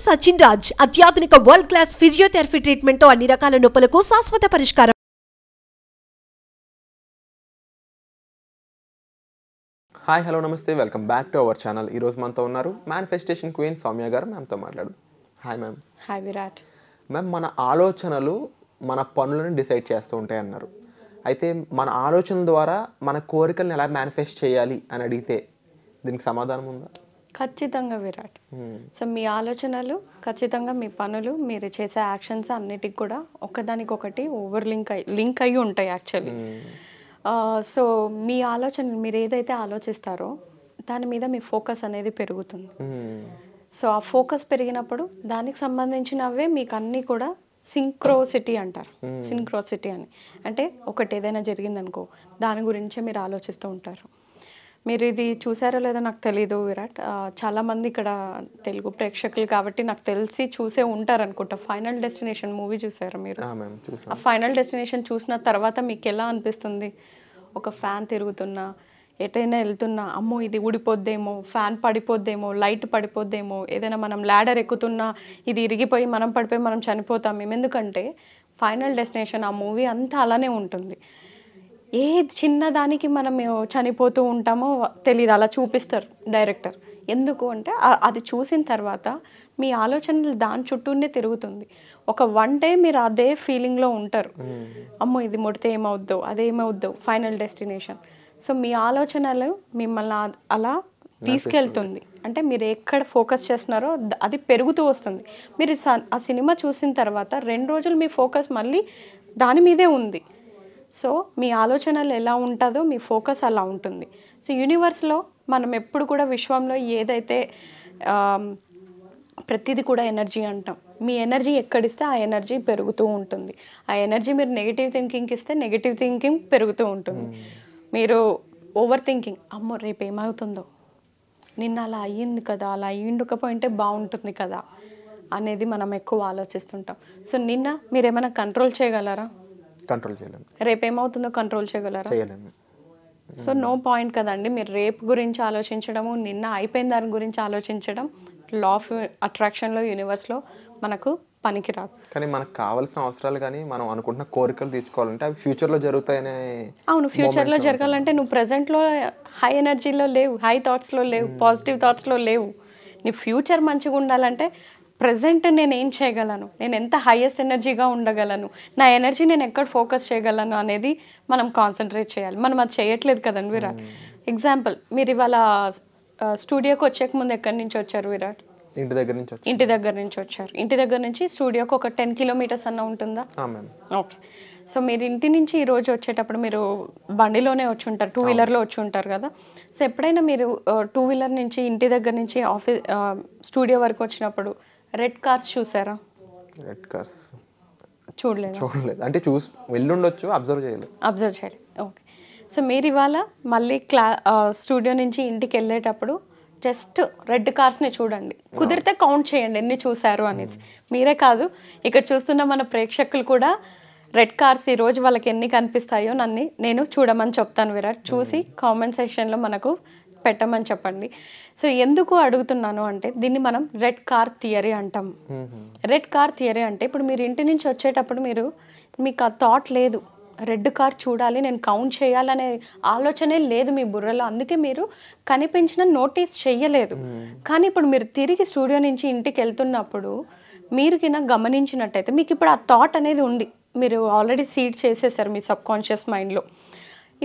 సచిన్ రాజ్ అత్యాధునిక world class physiotherapy treatment తో అన్ని రకాల నొప్పులకు శాశ్వత పరిష్కారం. హాయ్ హలో నమస్తే, welcome back to our channel. ఈరోజు మనతో ఉన్నారు మేనిఫెస్టేషన్ క్వీన్ సౌమ్య గారు. మ్యామ్తో మాట్లాడదు. Hi ma'am. Hi Virat. Ma'am, మన ఆలోచనలు మన పనులను డిసైడ్ చేస్తూ ఉంటాయి అన్నారు. అయితే మన ఆలోచనల ద్వారా మన కోరికలను ఎలా మేనిఫెస్ట్ చేయాలి అని అడిగితే దీనికి సమాధానం ఉందా? ఖచ్చితంగా విరాట్. సో మీ ఆలోచనలు ఖచ్చితంగా మీ పనులు, మీరు చేసే యాక్షన్స్ అన్నిటికి కూడా ఒకదానికొకటి లింక్ అయ్యి ఉంటాయి యాక్చువల్లీ. సో మీ ఆలోచన, మీరు ఏదైతే ఆలోచిస్తారో దాని మీద మీ ఫోకస్ అనేది పెరుగుతుంది. సో ఆ ఫోకస్ పెరిగినప్పుడు దానికి సంబంధించినవే మీకు అన్నీ కూడా సింక్రోసిటీ అంటారు. సింక్రోసిటీ అని అంటే ఒకటి ఏదైనా జరిగిందనుకో దాని గురించే మీరు ఆలోచిస్తూ ఉంటారు. మీరు ఇది చూసారో లేదో నాకు తెలీదు విరాట్, చాలామంది ఇక్కడ తెలుగు ప్రేక్షకులు కాబట్టి నాకు తెలిసి చూసే ఉంటారు అనుకుంటా. ఫైనల్ డెస్టినేషన్ మూవీ చూసారా మీరు? ఆ ఫైనల్ డెస్టినేషన్ చూసిన తర్వాత మీకు ఎలా అనిపిస్తుంది? ఒక ఫ్యాన్ తిరుగుతున్నా, ఎటైనా వెళ్తున్నా, అమ్మో ఇది ఊడిపోద్దేమో, ఫ్యాన్ పడిపోద్దేమో, లైట్ పడిపోద్దేమో, ఏదైనా మనం ల్యాడర్ ఎక్కుతున్నా ఇది ఇరిగిపోయి మనం పడిపోయి మనం చనిపోతాం మేము. ఎందుకంటే ఫైనల్ డెస్టినేషన్ ఆ మూవీ అంతా అలానే ఉంటుంది. ఏ చిన్నదానికి మనం చనిపోతూ ఉంటామో తెలియదు, అలా చూపిస్తారు డైరెక్టర్. ఎందుకు అంటే అది చూసిన తర్వాత మీ ఆలోచనలు దాని చుట్టూనే తిరుగుతుంది. ఒక 1 డే మీరు అదే ఫీలింగ్లో ఉంటారు, అమ్మో ఇది ముడితే ఏమవుద్దో, అదేమవుద్దో, ఫైనల్ డెస్టినేషన్. సో మీ ఆలోచనలు మిమ్మల్ని అలా తీసుకెళ్తుంది. అంటే మీరు ఎక్కడ ఫోకస్ చేస్తున్నారో అది పెరుగుతూ వస్తుంది. మీరు ఆ సినిమా చూసిన తర్వాత 2 రోజులు మీ ఫోకస్ మళ్ళీ దాని మీదే ఉంది. సో మీ ఆలోచనలు ఎలా ఉంటుందో మీ ఫోకస్ అలా ఉంటుంది. సో యూనివర్స్లో మనం ఎప్పుడు కూడా విశ్వంలో ఏదైతే ప్రతిదీ కూడా ఎనర్జీ అంటాం. మీ ఎనర్జీ ఎక్కడిస్తే ఆ ఎనర్జీ పెరుగుతూ ఉంటుంది. ఆ ఎనర్జీ మీరు నెగిటివ్ థింకింగ్కి ఇస్తే నెగిటివ్ థింకింగ్ పెరుగుతూ ఉంటుంది. మీరు ఓవర్ థింకింగ్, అమ్మో రేపు ఏమవుతుందో, నిన్న అలా అయ్యింది కదా, అలా అయ్యిండకపోయింటే బాగుంటుంది కదా అనేది మనం ఎక్కువ ఆలోచిస్తుంటాం. సో నిన్న మీరు ఏమైనా కంట్రోల్ చేయగలరా? కంట్రోల్ చేయలేము. రేపు ఏమవుతుందో కంట్రోల్ చేయగలరా? చేయలేము. సో నో పాయింట్ కదండి. మీరు రేపు గురించి ఆలోచించడము, నిన్న అయిపోయిన దాని గురించి ఆలోచించడం లా ఆఫ్ అట్రాక్షన్లో, యూనివర్స్లో మనకు పనికిరాదు. కానీ మనకు కావాల్సిన అవసరాలు కానీ మనం అనుకుంటున్న కోరికలు తీర్చుకోవాలంటే అవి ఫ్యూచర్లో జరుగుతాయనే. అవును, ఫ్యూచర్లో జరగాలంటే నువ్వు ప్రజెంట్లో హై ఎనర్జీలో లేవు, హై థాట్స్లో లేవు, పాజిటివ్ థాట్స్లో లేవు. నీ ఫ్యూచర్ మంచిగా ఉండాలంటే ప్రజెంట్ నేను ఏం చేయగలను, నేను ఎంత హైయెస్ట్ ఎనర్జీగా ఉండగలను, నా ఎనర్జీ నేను ఎక్కడ ఫోకస్ చేయగలను అనేది మనం కాన్సన్ట్రేట్ చేయాలి. మనం అది చేయట్లేదు కదండి విరాట్. ఎగ్జాంపుల్, మీరు ఇవాళ స్టూడియోకి వచ్చేక ముందు ఎక్కడి నుంచి వచ్చారు విరాట్? ఇంటి దగ్గర నుంచి వచ్చారు. ఇంటి దగ్గర నుంచి స్టూడియోకి ఒక 10 కిలోమీటర్స్ అన్న ఉంటుందా? ఓకే. సో మీరు ఇంటి నుంచి ఈ రోజు వచ్చేటప్పుడు మీరు బండిలోనే వచ్చి ఉంటారు, 2 వీలర్లో వచ్చి ఉంటారు కదా. సో ఎప్పుడైనా మీరు 2 వీలర్ నుంచి ఇంటి దగ్గర నుంచి ఆఫీస్ స్టూడియో వరకు వచ్చినప్పుడు రెడ్ కార్స్ చూసారా? రెడ్ కార్స్ చూడలేదు. అంటే వెళ్ళుండొచ్చు, అబ్జర్వ్ చేయలేదు. ఓకే. సో మీరు ఇవాళ మళ్ళీ స్టూడియో నుంచి ఇంటికి వెళ్ళేటప్పుడు జస్ట్ రెడ్ కార్స్ని చూడండి, కుదిరితే కౌంట్ చేయండి ఎన్ని చూసారు అనేసి. మీరే కాదు, ఇక్కడ చూస్తున్న మన ప్రేక్షకులు కూడా రెడ్ కార్స్ ఈరోజు వాళ్ళకి ఎన్ని కనిపిస్తాయో నేను చూడమని చెప్తాను విరాట్. చూసి కామెంట్ సెక్షన్లో మనకు పెట్టమని చెప్పండి. సో ఎందుకు అడుగుతున్నాను అంటే దీన్ని మనం రెడ్ కార్ థియరీ అంటాం. రెడ్ కార్ థియరీ అంటే ఇప్పుడు మీరు ఇంటి నుంచి వచ్చేటప్పుడు మీకు ఆ థాట్ లేదు, రెడ్ కార్ చూడాలి, నేను కౌంట్ చేయాలనే ఆలోచనే లేదు మీ బుర్రలో. అందుకే మీరు కనిపించిన నోటీస్ చెయ్యలేదు. కానీ ఇప్పుడు మీరు తిరిగి స్టూడియో నుంచి ఇంటికి వెళ్తున్నప్పుడు మీరు కింద గమనించినట్టయితే మీకు ఇప్పుడు ఆ థాట్ అనేది ఉంది, మీరు ఆల్రెడీ సీడ్ చేసేసారు మీ సబ్కాన్షియస్ మైండ్లో.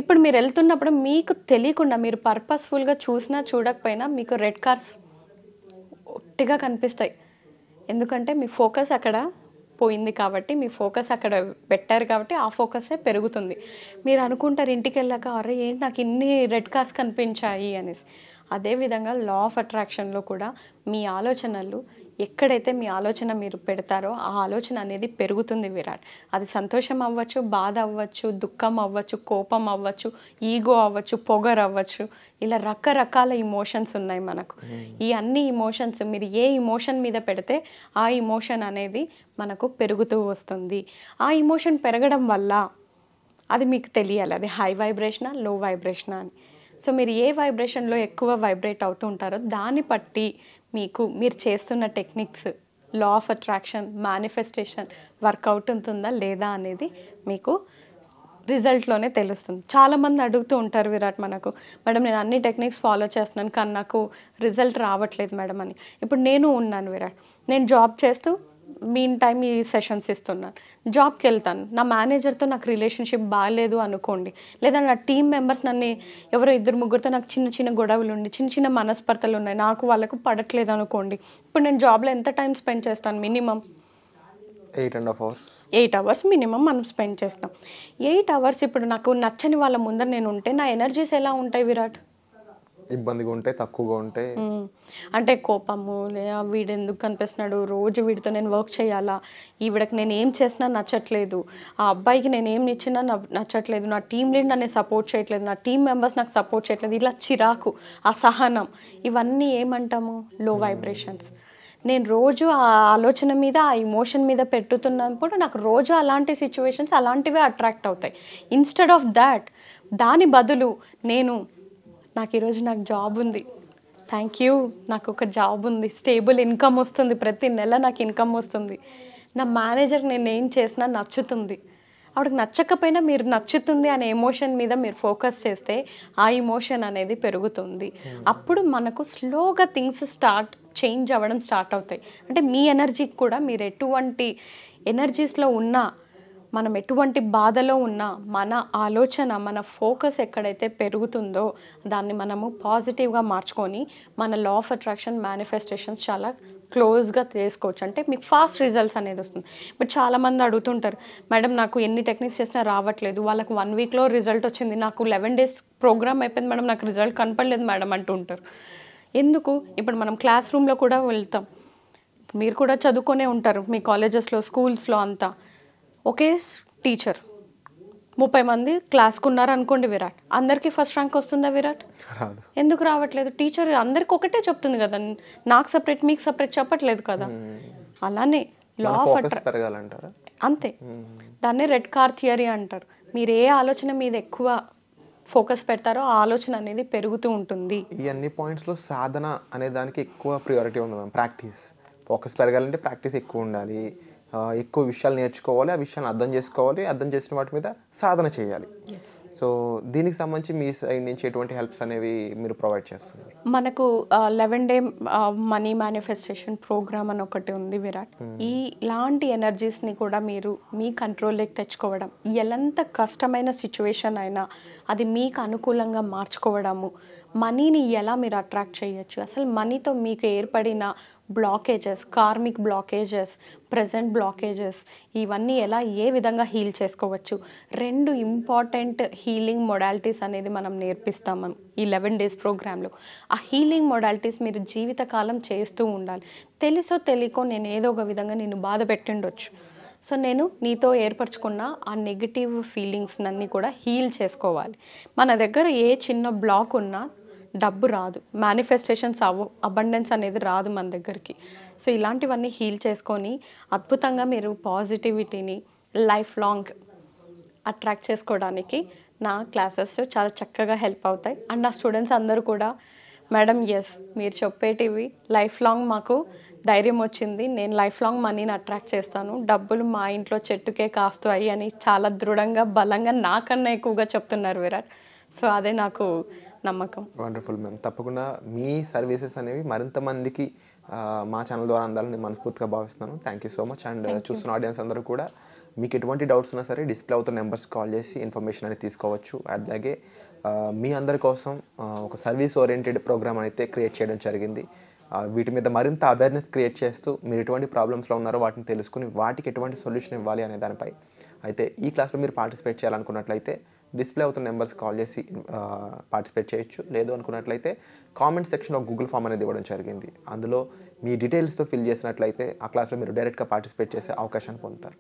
ఇప్పుడు మీరు వెళ్తున్నప్పుడు మీకు తెలియకుండా మీరు పర్పస్ఫుల్గా చూసినా చూడకపోయినా మీకు రెడ్ కార్స్ ఒట్టిగా కనిపిస్తాయి. ఎందుకంటే మీ ఫోకస్ అక్కడ పోయింది కాబట్టి, మీ ఫోకస్ అక్కడ పెట్టారు కాబట్టి ఆ ఫోకసే పెరుగుతుంది. మీరు అనుకుంటారు ఇంటికి వెళ్ళాక, అరే ఏంటి నాకు ఇన్ని రెడ్ కార్స్ కనిపించాయి అనేసి. అదేవిధంగా లా ఆఫ్ అట్రాక్షన్లో కూడా మీ ఆలోచనలు ఎక్కడైతే మీ ఆలోచన మీరు పెడతారో ఆ ఆలోచన అనేది పెరుగుతుంది విరాట్. అది సంతోషం అవ్వచ్చు, బాధ అవ్వచ్చు, దుఃఖం అవ్వచ్చు, కోపం అవ్వచ్చు, ఈగో అవ్వచ్చు, పొగరు అవ్వచ్చు, ఇలా రకరకాల ఇమోషన్స్ ఉన్నాయి మనకు. ఈ అన్ని ఇమోషన్స్ మీరు ఏ ఇమోషన్ మీద పెడితే ఆ ఇమోషన్ అనేది మనకు పెరుగుతూ వస్తుంది. ఆ ఇమోషన్ పెరగడం వల్ల అది మీకు తెలియాలి, అది హై వైబ్రేషనా లో వైబ్రేషనా అని. సో మీరు ఏ వైబ్రేషన్లో ఎక్కువ వైబ్రేట్ అవుతూ ఉంటారో దాన్ని బట్టి మీరు చేస్తున్న techniques law of attraction, manifestation work out ఉంటుందా లేదా అనేది మీకు రిజల్ట్లోనే తెలుస్తుంది. చాలామంది అడుగుతూ ఉంటారు విరాట్ మనకు, మేడం నేను అన్ని టెక్నిక్స్ ఫాలో చేస్తున్నాను కానీ నాకు రిజల్ట్ రావట్లేదు మేడం అని. ఇప్పుడు నేను ఉన్నాను విరాట్, నేను జాబ్ చేస్తూ మీన్ టైం ఈ సెషన్స్ ఇస్తున్నాను, జాబ్కి వెళ్తాను, నా మేనేజర్తో నాకు రిలేషన్షిప్ బాగాలేదు అనుకోండి, లేదా నా టీం మెంబర్స్ నన్ను ఎవరో 2-3 నాకు చిన్న చిన్న గొడవలు ఉండి చిన్న చిన్న మనస్పర్ధలు ఉన్నాయి, నాకు వాళ్ళకు పడట్లేదు అనుకోండి. ఇప్పుడు నేను జాబ్లో ఎంత టైం స్పెండ్ చేస్తాను? Minimum 8.5 hours. 8 hours మినిమం మనం స్పెండ్ చేస్తాం. 8 hours ఇప్పుడు నాకు నచ్చని వాళ్ళ ముందర నేను ఉంటే నా ఎనర్జీస్ ఎలా ఉంటాయి విరాట్? ఇబ్బందిగా ఉంటాయి, తక్కువగా ఉంటాయి. అంటే కోపము, లేదా వీడు ఎందుకు కనిపిస్తున్నాడు, రోజు వీడితో నేను వర్క్ చేయాలా, ఈవిడకి నేను ఏం చేసినా నచ్చట్లేదు, ఆ అబ్బాయికి నేను ఏం ఇచ్చినా నచ్చట్లేదు, నా టీం లీడ్ నన్ను సపోర్ట్ చేయట్లేదు, నా టీం మెంబర్స్ నాకు సపోర్ట్ చేయట్లేదు, ఇలా చిరాకు, అసహనం, ఇవన్నీ ఏమంటాము? లో వైబ్రేషన్స్. నేను రోజు ఆ ఆలోచన మీద, ఆ ఇమోషన్ మీద పెట్టుతున్నప్పుడు నాకు రోజు అలాంటి సిచ్యువేషన్స్ అలాంటివే అట్రాక్ట్ అవుతాయి. ఇన్స్టెడ్ ఆఫ్ దాట్, దాని బదులు నాకు ఈరోజు నాకు జాబ్ ఉంది, థ్యాంక్ యూ, నాకు ఒక జాబ్ ఉంది, స్టేబుల్ ఇన్కమ్ వస్తుంది, ప్రతి నెల నాకు ఇన్కమ్ వస్తుంది, నా మేనేజర్ నేను ఏం చేసినా నచ్చుతుంది, ఆవిడకి నచ్చకపోయినా మీరు నచ్చుతుంది అనే ఎమోషన్ మీద మీరు ఫోకస్ చేస్తే ఆ ఎమోషన్ అనేది పెరుగుతుంది. అప్పుడు మనకు స్లోగా థింగ్స్ చేంజ్ అవ్వడం స్టార్ట్ అవుతాయి. అంటే మీ ఎనర్జీకి కూడా మీరు ఎటువంటి ఎనర్జీస్లో ఉన్నా, మనం ఎటువంటి బాధలో ఉన్నా, మన ఆలోచన, మన ఫోకస్ ఎక్కడైతే పెరుగుతుందో దాన్ని మనము పాజిటివ్గా మార్చుకొని మన లా ఆఫ్ అట్రాక్షన్, మేనిఫెస్టేషన్స్ చాలా క్లోజ్గా చేసుకోవచ్చు. అంటే మీకు ఫాస్ట్ రిజల్ట్స్ అనేది వస్తుంది. బట్ చాలామంది అడుగుతుంటారు, మేడం నాకు ఎన్ని టెక్నిక్స్ చేసినా రావట్లేదు, వాళ్ళకి 1 weekలో రిజల్ట్ వచ్చింది, నాకు 11 days ప్రోగ్రామ్ అయిపోయింది మేడం, నాకు రిజల్ట్ కనపడలేదు మేడం అంటూ ఉంటారు. ఎందుకు? ఇప్పుడు మనం క్లాస్ రూమ్లో కూడా వెళ్తాం, మీరు కూడా చదువుకొనే ఉంటారు మీ కాలేజెస్లో, స్కూల్స్లో అంతా. ఒకే టీచర్ 30 మంది క్లాస్కు ఉన్నారు అనుకోండి విరాట్, అందరికీ ఫస్ట్ ర్యాంక్ వస్తుందా విరాట్? ఎందుకు రావట్లేదు? టీచర్ అందరికి ఒకటే చెప్తుంది కదా, నాకు సపరేట్ మీకు సపరేట్ చెప్పట్లేదు కదా. అలానే లా ఆఫ్ అట్రాక్షన్ అంతే, దాన్ని రెడ్ కార్ థియరీ అంటారు. మీరు ఏ ఆలోచన మీద ఎక్కువ ఫోకస్ పెడతారో ఆ ఆలోచన అనేది పెరుగుతూ ఉంటుంది. ఈ అన్ని పాయింట్స్లో సాధన అనే దానికి ఎక్కువ ప్రియారిటీ ఉంది మ్యామ్. ప్రాక్టీస్, ఫోకస్ పెరగాలంటే ప్రాక్టీస్ ఎక్కువ ఉండాలి, ఎక్కువ విషయాలు నేర్చుకోవాలి, ఆ విషయాన్ని అర్థం చేసుకోవాలి, అర్థం చేసిన వాటి మీద సాధన చేయాలి. సో దీనికి సంబంధించి మీ సైడ్ నుంచి ఎటువంటి హెల్ప్స్ అనేవి మీరు ప్రొవైడ్ చేస్తున్నారు? మనకు 11 day మనీ మేనిఫెస్టేషన్ ప్రోగ్రామ్ అని ఒకటి ఉంది విరాట్. ఇలాంటి ఎనర్జీస్ని కూడా మీరు మీ కంట్రోల్లోకి తెచ్చుకోవడం, ఎంత కష్టమైన సిచ్యువేషన్ అయినా అది మీకు అనుకూలంగా మార్చుకోవడము, మనీని ఎలా మీరు అట్రాక్ట్ చేయొచ్చు, అసలు మనీతో మీకు ఏర్పడిన blockages, karmic blockages, present blockages, ఇవన్నీ ఎలా ఏ విధంగా హీల్ చేసుకోవచ్చు. 2 ఇంపార్టెంట్ హీలింగ్ మొడాలిటీస్ అనేది మనం నేర్పిస్తాం ఈ 11 days ప్రోగ్రాంలో. ఆ హీలింగ్ మొడాలిటీస్ మీరు జీవితకాలం చేస్తూ ఉండాలి. తెలుసో తెలియకో నేను ఏదో ఒక విధంగా నేను బాధ పెట్టిండొచ్చు, సో నేను నీతో ఏర్పరచుకున్న ఆ నెగిటివ్ ఫీలింగ్స్ అన్నీ కూడా హీల్ చేసుకోవాలి. మన దగ్గర ఏ చిన్న బ్లాక్ ఉన్నా డబ్బు రాదు, మేనిఫెస్టేషన్స్ అబండెన్స్ అనేది రాదు మన దగ్గరికి. సో ఇలాంటివన్నీ హీల్ చేసుకొని అద్భుతంగా మీరు పాజిటివిటీని లైఫ్ లాంగ్ అట్రాక్ట్ చేసుకోవడానికి నా క్లాసెస్ చాలా చక్కగా హెల్ప్ అవుతాయి. అండ్ నా స్టూడెంట్స్ అందరూ కూడా, మేడం మీరు చెప్పేటివి లైఫ్ లాంగ్ మాకు ధైర్యం వచ్చింది, నేను లైఫ్ లాంగ్ మనీని అట్రాక్ట్ చేస్తాను, డబ్బులు మా ఇంట్లో చెట్టుకే కాస్తాయి అని చాలా దృఢంగా, బలంగా, నాకన్నా ఎక్కువగా చెప్తున్నారు విరాట్. సో అదే నాకు నమ్మకం. Wonderful ma'am. తప్పకుండా మీ సర్వీసెస్ అనేవి మరింత మందికి మా ఛానల్ ద్వారా అందాలని మనస్ఫూర్తిగా భావిస్తున్నాను. Thank you so much. And చూస్తున్న ఆడియన్స్ అందరూ కూడా మీకు ఎటువంటి డౌట్స్ ఉన్నా సరే డిస్ప్లే అవుతున్న నెంబర్స్ కాల్ చేసి ఇన్ఫర్మేషన్ అనేది తీసుకోవచ్చు. అలాగే మీ అందరి కోసం ఒక సర్వీస్ ఓరియంటెడ్ ప్రోగ్రామ్ అయితే క్రియేట్ చేయడం జరిగింది. వీటి మీద మరింత అవేర్నెస్ క్రియేట్ చేస్తూ మీరు ఎటువంటి ప్రాబ్లమ్స్లో ఉన్నారో వాటిని తెలుసుకుని వాటికి ఎటువంటి సొల్యూషన్ ఇవ్వాలి అనే దానిపై అయితే ఈ క్లాస్లో మీరు పార్టిసిపేట్ చేయాలనుకున్నట్లయితే డిస్ప్లే అవుతున్న నెంబర్స్ కాల్ చేసి పార్టిసిపేట్ చేయొచ్చు. లేదు అనుకున్నట్లయితే కామెంట్ సెక్షన్లో గూగుల్ ఫామ్ అనేది ఇవ్వడం జరిగింది, అందులో మీ డీటెయిల్స్తో ఫిల్ చేసినట్లయితే ఆ క్లాస్లో మీరు డైరెక్ట్గా పార్టిసిపేట్ చేసే అవకాశాన్ని పొందుతారు.